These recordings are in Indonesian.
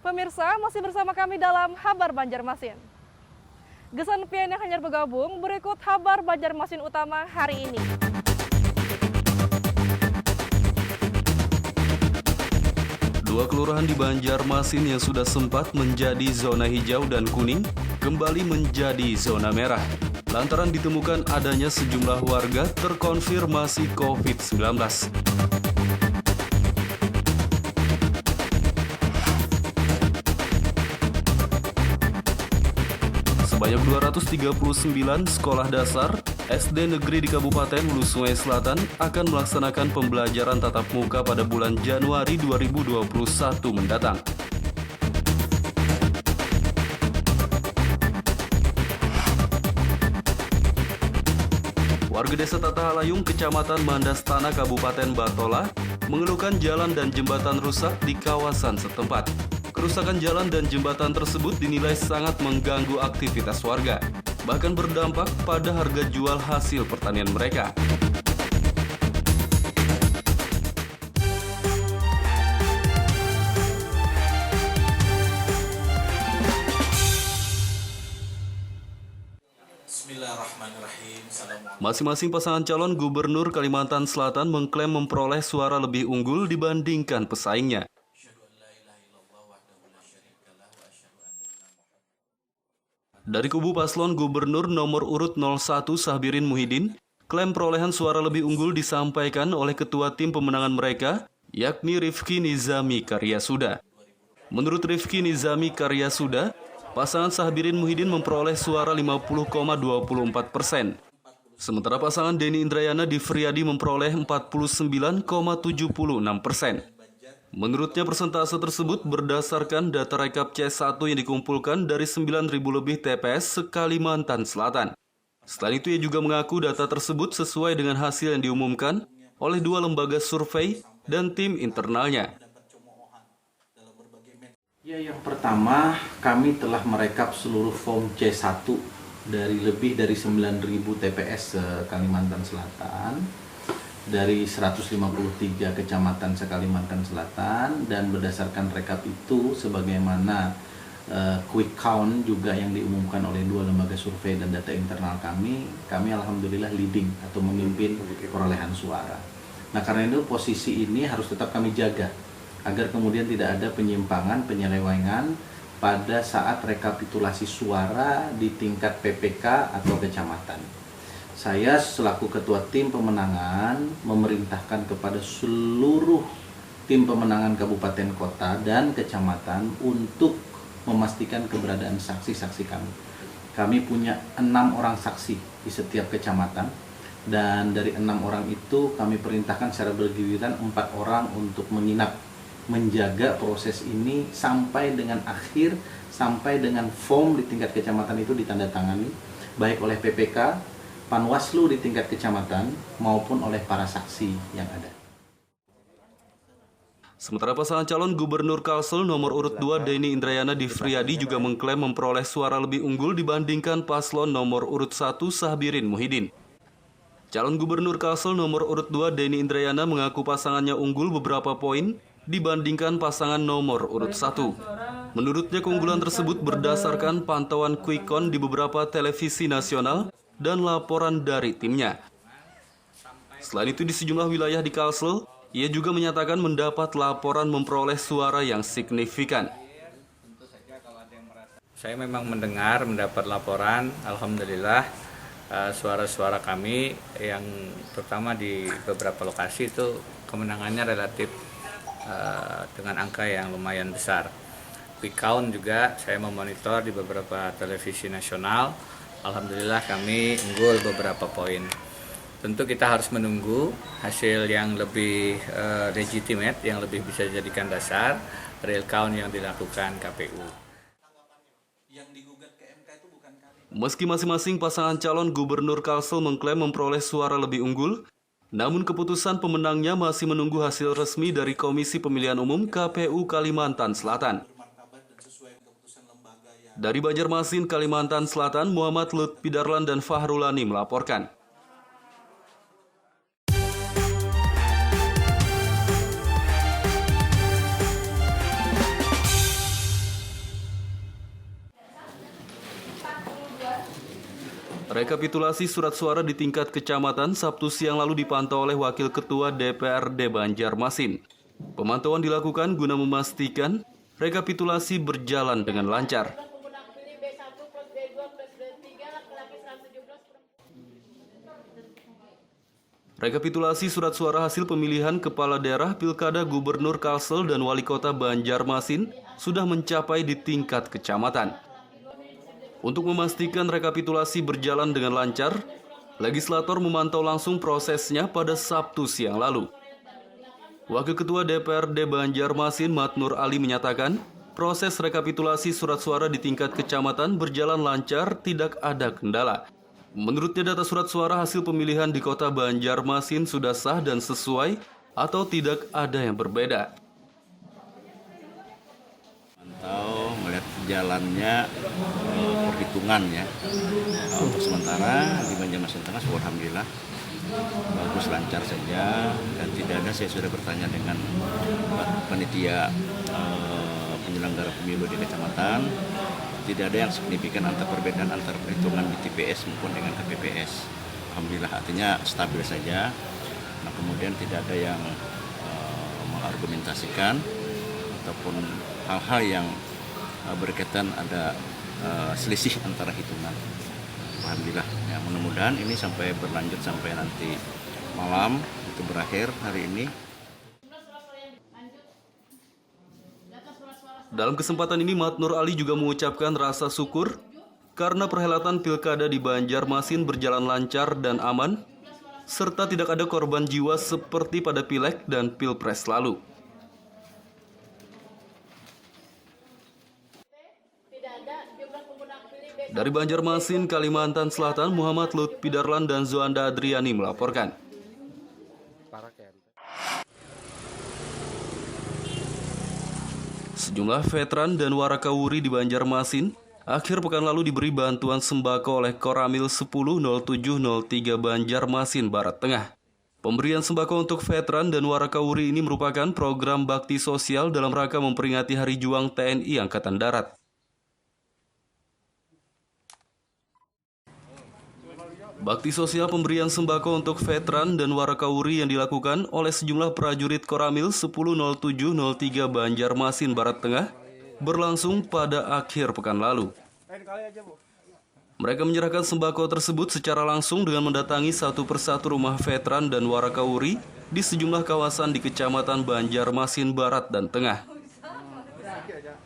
Pemirsa, masih bersama kami dalam Habar Banjarmasin. Gesan pian yang hanya bergabung, berikut Habar Banjarmasin utama hari ini. Dua kelurahan di Banjarmasin yang sudah sempat menjadi zona hijau dan kuning kembali menjadi zona merah lantaran ditemukan adanya sejumlah warga terkonfirmasi COVID-19. Sebanyak 239 sekolah dasar SD negeri di Kabupaten Hulu Sungai Selatan akan melaksanakan pembelajaran tatap muka pada bulan Januari 2021 mendatang. Warga Desa Tatahalayung, Kecamatan Mandastana, Kabupaten Batola, mengeluhkan jalan dan jembatan rusak di kawasan setempat. Kerusakan jalan dan jembatan tersebut dinilai sangat mengganggu aktivitas warga, bahkan berdampak pada harga jual hasil pertanian mereka. Masing-masing pasangan calon gubernur Kalimantan Selatan mengklaim memperoleh suara lebih unggul dibandingkan pesaingnya. Dari kubu paslon gubernur nomor urut 01 Sahbirin Muhyiddin, klaim perolehan suara lebih unggul disampaikan oleh ketua tim pemenangan mereka, yakni Rifki Nizami Karyasuda. Menurut Rifki Nizami Karyasuda, pasangan Sahbirin Muhyiddin memperoleh suara 50,24%. Sementara pasangan Denny Indrayana di Friadi memperoleh 49,76%. Menurutnya persentase tersebut berdasarkan data rekap C1 yang dikumpulkan dari 9.000 lebih TPS se-Kalimantan Selatan. Selain itu ia juga mengaku data tersebut sesuai dengan hasil yang diumumkan oleh dua lembaga survei dan tim internalnya. Ya, yang pertama kami telah merekap seluruh form C1 dari lebih dari 9.000 TPS se-Kalimantan Selatan, dari 153 kecamatan se-Kalimantan Selatan, dan berdasarkan rekap itu sebagaimana quick count juga yang diumumkan oleh dua lembaga survei dan data internal kami alhamdulillah leading atau memimpin perolehan suara. Nah, karena itu posisi ini harus tetap kami jaga agar kemudian tidak ada penyimpangan, penyelewengan pada saat rekapitulasi suara di tingkat PPK atau kecamatan. Saya selaku ketua tim pemenangan memerintahkan kepada seluruh tim pemenangan kabupaten kota dan kecamatan untuk memastikan keberadaan saksi-saksi kami. Kami punya 6 orang saksi di setiap kecamatan, dan dari 6 orang itu kami perintahkan secara bergiliran 4 orang untuk menginap, menjaga proses ini sampai dengan akhir, sampai dengan form di tingkat kecamatan itu ditandatangani baik oleh PPK, Panwaslu di tingkat kecamatan maupun oleh para saksi yang ada. Sementara pasangan calon gubernur Kalsel nomor urut 2 Denny Indrayana di Friadi juga mengklaim memperoleh suara lebih unggul dibandingkan paslon nomor urut 1 Sahbirin Muhyiddin. Calon gubernur Kalsel nomor urut 2 Denny Indrayana mengaku pasangannya unggul beberapa poin dibandingkan pasangan nomor urut 1. Menurutnya keunggulan tersebut berdasarkan pantauan quick count di beberapa televisi nasional dan laporan dari timnya. Selain itu di sejumlah wilayah di Kalsel, ia juga menyatakan mendapat laporan memperoleh suara yang signifikan. Saya memang mendapat laporan, alhamdulillah suara-suara kami yang terutama di beberapa lokasi itu kemenangannya relatif dengan angka yang lumayan besar. Quick count juga saya memonitor di beberapa televisi nasional. Alhamdulillah kami unggul beberapa poin. Tentu kita harus menunggu hasil yang lebih legitimate, yang lebih bisa dijadikan dasar real count yang dilakukan KPU. Meski masing-masing pasangan calon gubernur Kalsel mengklaim memperoleh suara lebih unggul, namun keputusan pemenangnya masih menunggu hasil resmi dari Komisi Pemilihan Umum KPU Kalimantan Selatan. Dari Banjarmasin, Kalimantan Selatan, Muhammad Lutfi Darlan dan Fahrulani melaporkan. Rekapitulasi surat suara di tingkat kecamatan Sabtu siang lalu dipantau oleh Wakil Ketua DPRD Banjarmasin. Pemantauan dilakukan guna memastikan rekapitulasi berjalan dengan lancar. Rekapitulasi surat suara hasil pemilihan kepala daerah Pilkada Gubernur Kalsel dan Wali Kota Banjarmasin sudah mencapai di tingkat kecamatan. Untuk memastikan rekapitulasi berjalan dengan lancar, legislator memantau langsung prosesnya pada Sabtu siang lalu. Wakil Ketua DPRD Banjarmasin Matnur Ali menyatakan, proses rekapitulasi surat suara di tingkat kecamatan berjalan lancar, tidak ada kendala. Menurutnya data surat suara hasil pemilihan di kota Banjarmasin sudah sah dan sesuai atau tidak ada yang berbeda. Mantau melihat jalannya perhitungan ya. Untuk sementara di Banjarmasin Tengah alhamdulillah bagus, lancar saja, dan tidak ada, saya sudah bertanya dengan panitia penyelenggara pemilu di kecamatan, tidak ada yang signifikan perbedaan antar perhitungan di TPS maupun dengan KPPS. Alhamdulillah, artinya stabil saja. Nah, kemudian tidak ada yang mengargumentasikan ataupun hal-hal yang berkaitan ada selisih antara hitungan. Alhamdulillah, ya, mudah-mudahan ini sampai berlanjut sampai nanti malam itu berakhir hari ini. Dalam kesempatan ini Matnur Ali juga mengucapkan rasa syukur karena perhelatan pilkada di Banjarmasin berjalan lancar dan aman, serta tidak ada korban jiwa seperti pada Pileg dan Pilpres lalu. Dari Banjarmasin, Kalimantan Selatan, Muhammad Lutfi Darlan dan Zoanda Adriani melaporkan. Sejumlah veteran dan warakawuri di Banjarmasin akhir pekan lalu diberi bantuan sembako oleh Koramil 100703 Banjarmasin Barat Tengah. Pemberian sembako untuk veteran dan warakawuri ini merupakan program bakti sosial dalam rangka memperingati Hari Juang TNI Angkatan Darat. Bakti sosial pemberian sembako untuk veteran dan warakawuri yang dilakukan oleh sejumlah prajurit Koramil 100703 Banjarmasin Barat Tengah berlangsung pada akhir pekan lalu. Mereka menyerahkan sembako tersebut secara langsung dengan mendatangi satu persatu rumah veteran dan warakawuri di sejumlah kawasan di Kecamatan Banjarmasin Barat dan Tengah.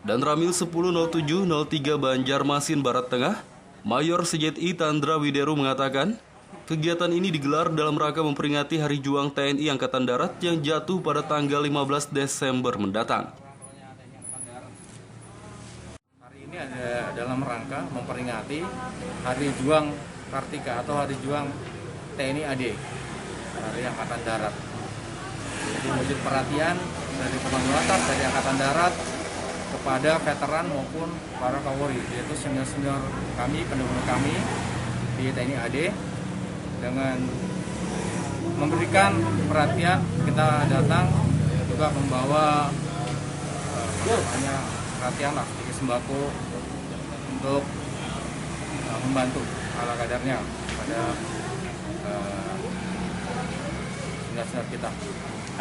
Dan Ramil 100703 Banjarmasin Barat Tengah, Mayor CJI Tandra Wideru mengatakan, kegiatan ini digelar dalam rangka memperingati Hari Juang TNI Angkatan Darat yang jatuh pada tanggal 15 Desember mendatang. Hari ini ada dalam rangka memperingati Hari Juang Kartika atau Hari Juang TNI AD, Hari Angkatan Darat. Jadi wujud perhatian dari Komando Atas, dari Angkatan Darat, kepada veteran maupun para kawori, yaitu senior-senior kami, pendahulu kami di TNI AD, dengan memberikan perhatian. Kita datang juga membawa hanya perhatian lah, sedikit sembako untuk membantu ala kadarnya pada senior-senior kita.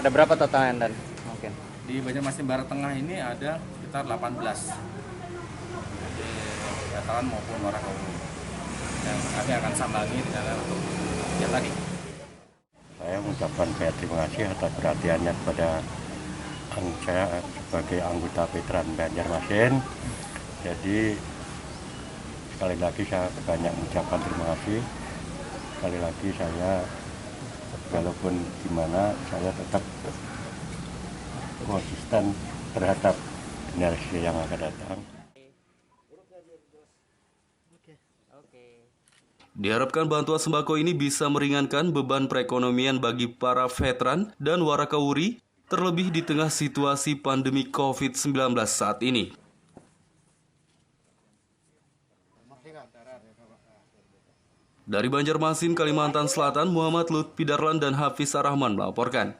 Ada berapa totalnya dan mungkin? Di Banjarmasin Barat Tengah ini ada sekitar 18 veteran maupun warakawuri yang kami akan sambangi untuk kegiatan ini. Saya mengucapkan terima kasih atas perhatiannya kepada saya sebagai anggota veteran Banjarmasin. Jadi sekali lagi saya banyak mengucapkan terima kasih. Sekali lagi saya walaupun gimana saya tetap konsisten terhadap generasi yang akan datang. Diharapkan bantuan sembako ini bisa meringankan beban perekonomian bagi para veteran dan warakawuri, terlebih di tengah situasi pandemi COVID-19 saat ini. Dari Banjarmasin, Kalimantan Selatan, Muhammad Lutfi Darlan dan Hafiz Arrahman melaporkan.